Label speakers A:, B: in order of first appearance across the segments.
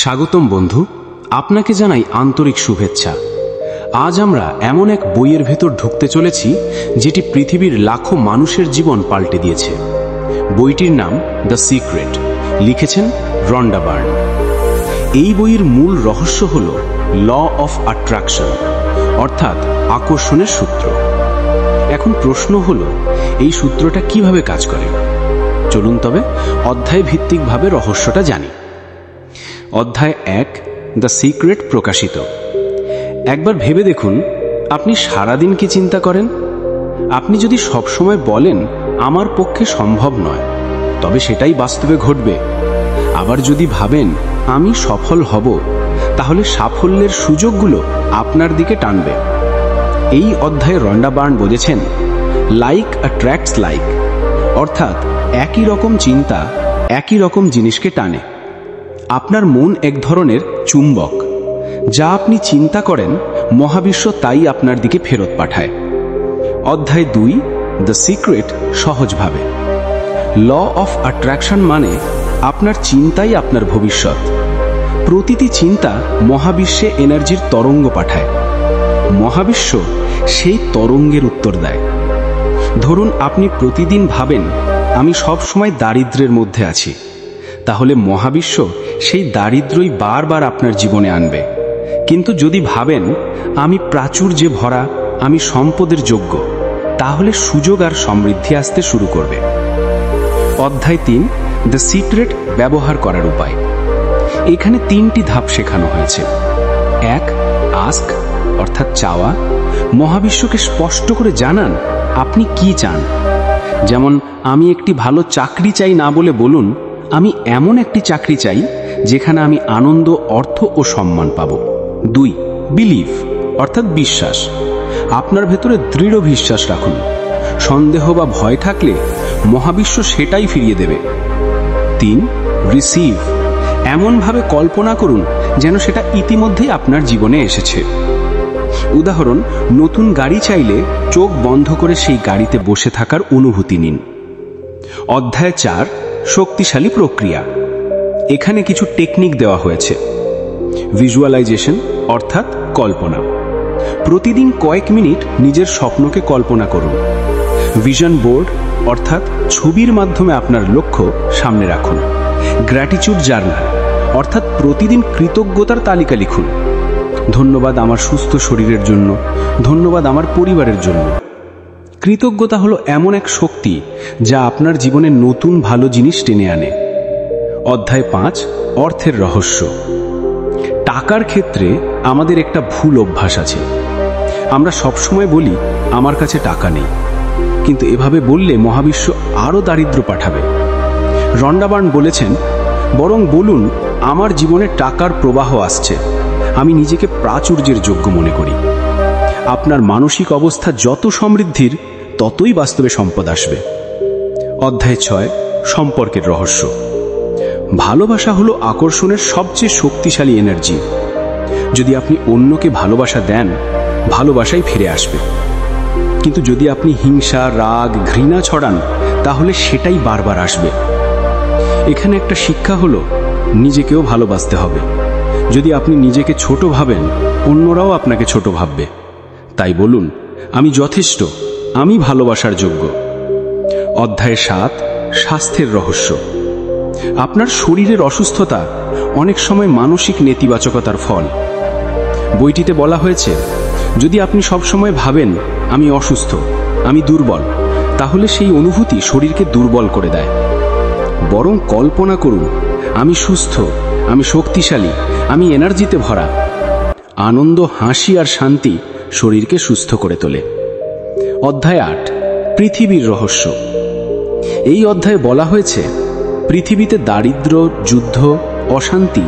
A: স্বাগতম বন্ধু, আপনাকে জানাই আন্তরিক শুভেচ্ছা। আজ আমরা এমন এক বইয়ের ভেতর ঢুকতে চলেছি যেটি পৃথিবীর লাখো মানুষের জীবন পাল্টে দিয়েছে। বইটির নাম দ্য সিক্রেট, লিখেছেন রন্ডা বার্ন। এই বইয়ের মূল রহস্য হল ল অফ অ্যাট্রাকশন, অর্থাৎ আকর্ষণের সূত্র। এখন প্রশ্ন হল, এই সূত্রটা কিভাবে কাজ করে? চলুন তবে অধ্যায় ভিত্তিকভাবে রহস্যটা জানি। অধ্যায় 1, দ্য সিক্রেট প্রকাশিত। একবার ভেবে দেখুন, আপনি সারাদিন কি চিন্তা করেন? আপনি যদি সবসময় বলেন আমার পক্ষে সম্ভব নয়, তবে সেটাই বাস্তবে ঘটবে। আবার যদি ভাবেন আমি সফল হব, তাহলে সাফল্যের সুযোগগুলো আপনার দিকে টানবে। এই অধ্যায়ে রন্ডা বার্ন বলেছেন, লাইক অ্যাট্রাক্টস লাইক, অর্থাৎ একই রকম চিন্তা একই রকম জিনিসকে টানে। আপনার মন এক ধরনের চুম্বক। যা আপনি চিন্তা করেন, মহাবিশ্ব তাই আপনার দিকে ফেরত পাঠায়। অধ্যায় 2, দ্য সিক্রেট, সহজভাবে। ল অফ অ্যাট্রাকশন মানে আপনার চিন্তাই আপনার ভবিষ্যৎ। প্রতিটি চিন্তা মহাবিশ্বে এনার্জির তরঙ্গ পাঠায়। মহাবিশ্ব সেই তরঙ্গের উত্তর দেয়। ধরুন আপনি প্রতিদিন ভাবেন আমি সব সময় দারিদ্র্যের মধ্যে আছি, তাহলে মহাবিশ্ব সেই দারিদ্র্যই বারবার আপনার জীবনে আনবে। কিন্তু যদি ভাবেন আমি প্রাচুর্যে ভরা, আমি সম্পদের যোগ্য, তাহলে সুযোগ আর সমৃদ্ধি আসতে শুরু করবে। অধ্যায় 3, দ্য সিক্রেট, ব্যবহার করার উপায়। এখানে 3টি ধাপ শেখানো হয়েছে। 1, আস্ক, অর্থাৎ চাওয়া। মহাবিশ্বকে স্পষ্ট করে জানান আপনি কি চান। যেমন আমি একটি ভালো চাকরি চাই না বলে বলুন, আমি এমন একটি চাকরি চাই যেখানে আমি আনন্দ, অর্থ ও সম্মান পাব। 2, বিলিভ, অর্থাৎ বিশ্বাস। আপনার ভেতরে দৃঢ় বিশ্বাস রাখুন। সন্দেহ বা ভয় থাকলে মহাবিশ্ব সেটাই ফিরিয়ে দেবে। 3, রিসিভ, এমনভাবে কল্পনা করুন যেন সেটা ইতিমধ্যেই আপনার জীবনে এসেছে। উদাহরণ, নতুন গাড়ি চাইলে চোখ বন্ধ করে সেই গাড়িতে বসে থাকার অনুভূতি নিন। অধ্যায় 4, শক্তিশালী প্রক্রিয়া। এখানে কিছু টেকনিক দেওয়া হয়েছে। ভিজুয়ালাইজেশন, অর্থাৎ কল্পনা। প্রতিদিন কয়েক মিনিট নিজের স্বপ্নকে কল্পনা করুন। ভিশন বোর্ড, অর্থাৎ ছবির মাধ্যমে আপনার লক্ষ্য সামনে রাখুন। গ্র্যাটিটিউড জার্নাল, অর্থাৎ প্রতিদিন কৃতজ্ঞতার তালিকা লিখুন। ধন্যবাদ আমার সুস্থ শরীরের জন্য, ধন্যবাদ আমার পরিবারের জন্য। কৃতজ্ঞতা হলো এমন এক শক্তি যা আপনার জীবনে নতুন ভালো জিনিস টেনে আনে। অধ্যায় 5, অর্থের রহস্য। টাকার ক্ষেত্রে আমাদের একটা ভুল অভ্যাস আছে। আমরা সবসময় বলি আমার কাছে টাকা নেই, কিন্তু এভাবে বললে মহাবিশ্ব আরও দারিদ্র পাঠাবে। রন্ডা বার্ন বলেছেন, বরং বলুন আমার জীবনে টাকার প্রবাহ আসছে, আমি নিজেকে প্রাচুর্যের যোগ্য মনে করি। আপনার মানসিক অবস্থা যত সমৃদ্ধির, ততই বাস্তবে সম্পদ আসবে। অধ্যায় 6, সম্পর্কের রহস্য। ভালোবাসা হলো আকর্ষণের সবচেয়ে শক্তিশালী এনার্জি। যদি আপনি অন্যকে ভালোবাসা দেন, ভালোবাসাই ফিরে আসবে। কিন্তু যদি আপনি হিংসা, রাগ, ঘৃণা ছড়ান, তাহলে সেটাই বারবার আসবে। এখানে একটা শিক্ষা হলো, নিজেকেও ভালোবাসতে হবে। যদি আপনি নিজেকে ছোট ভাবেন, অন্যরাও আপনাকে ছোট ভাববে। তাই বলুন আমি যথেষ্ট, আমি ভালোবাসার যোগ্য। অধ্যায় 7, স্বাস্থ্যের রহস্য। আপনার শরীরের অসুস্থতা অনেক সময় মানসিক নেতিবাচকতার ফল। বইটিতে বলা হয়েছে, যদি আপনি সবসময় ভাবেন আমি অসুস্থ, আমি দুর্বল, তাহলে সেই অনুভূতি শরীরকে দুর্বল করে দেয়। বরং কল্পনা করুন আমি সুস্থ, আমি শক্তিশালী, আমি এনার্জিতে ভরা। আনন্দ, হাসি আর শান্তি শরীরকে সুস্থ করে তোলে। অধ্যায় 8, পৃথিবীর রহস্য। এই অধ্যায়ে বলা হয়েছে, পৃথিবীতে দারিদ্র্য, যুদ্ধ, অশান্তি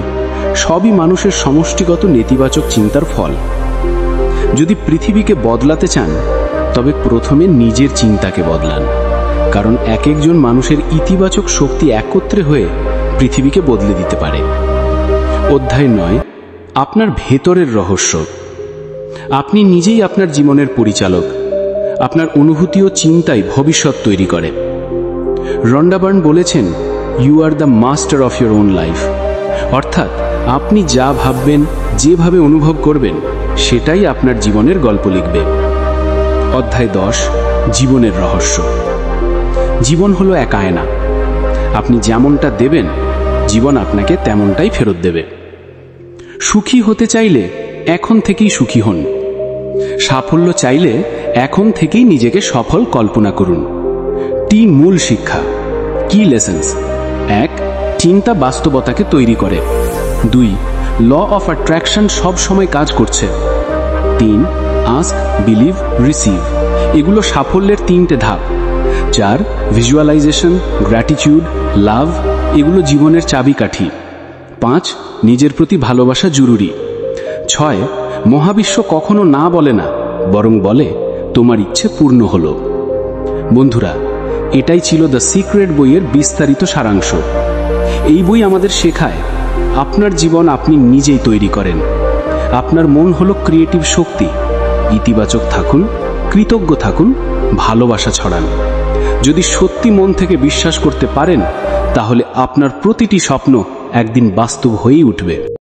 A: সবই মানুষের সমষ্টিগত নেতিবাচক চিন্তার ফল। যদি পৃথিবীকে বদলাতে চান, তবে প্রথমে নিজের চিন্তাকে বদলান, কারণ এক একজন মানুষের ইতিবাচক শক্তি একত্রে হয়ে পৃথিবীকে বদলে দিতে পারে। অধ্যায় 9, আপনার ভেতরের রহস্য। আপনি নিজেই আপনার জীবনের পরিচালক। আপনার অনুভূতি ও চিন্তাই ভবিষ্যৎ তৈরি করে। রন্ডা বার্ন বলেছেন, you are the master of your own life, অর্থাৎ আপনি যা ভাববেন, যেভাবে অনুভব করবেন, সেটাই আপনার জীবনের গল্প লিখবে। অধ্যায় 10, জীবনের রহস্য। জীবন হলো এক আয়না। আপনি যেমনটা দেবেন, জীবন আপনাকে তেমনটাই ফেরত দেবে। সুখী হতে চাইলে এখন থেকেই সুখী হন। সাফল্য চাইলে এখন থেকেই নিজেকে সফল কল্পনা করুন। 3 মূল শিক্ষা, কি লেসেন্স। 1, চিন্তা বাস্তবতাকে তৈরি করে। 2, ল অফ অ্যাট্রাকশন সব সময় কাজ করছে। 3, আস্ক, বিলিভ, রিসিভ। এগুলো সাফল্যের 3টে ধাপ। 4, ভিজুয়ালাইজেশন, গ্র্যাটিটিউড, লাভ। এগুলো জীবনের চাবিকাঠি। 5, নিজের প্রতি ভালোবাসা জরুরি। 6, মহাবিশ্ব কখনো না বলে না, বরং বলে তোমার ইচ্ছে পূর্ণ হলো। বন্ধুরা, এটাই ছিল দ্য সিক্রেট বইয়ের বিস্তারিত সারাংশ। এই বই আমাদের শেখায় আপনার জীবন আপনি নিজেই তৈরি করেন। আপনার মন হলো ক্রিয়েটিভ শক্তি। ইতিবাচক থাকুন, কৃতজ্ঞ থাকুন, ভালোবাসা ছড়ান। যদি সত্যি মন থেকে বিশ্বাস করতে পারেন, তাহলে আপনার প্রতিটি স্বপ্ন একদিন বাস্তব হয়েই উঠবে।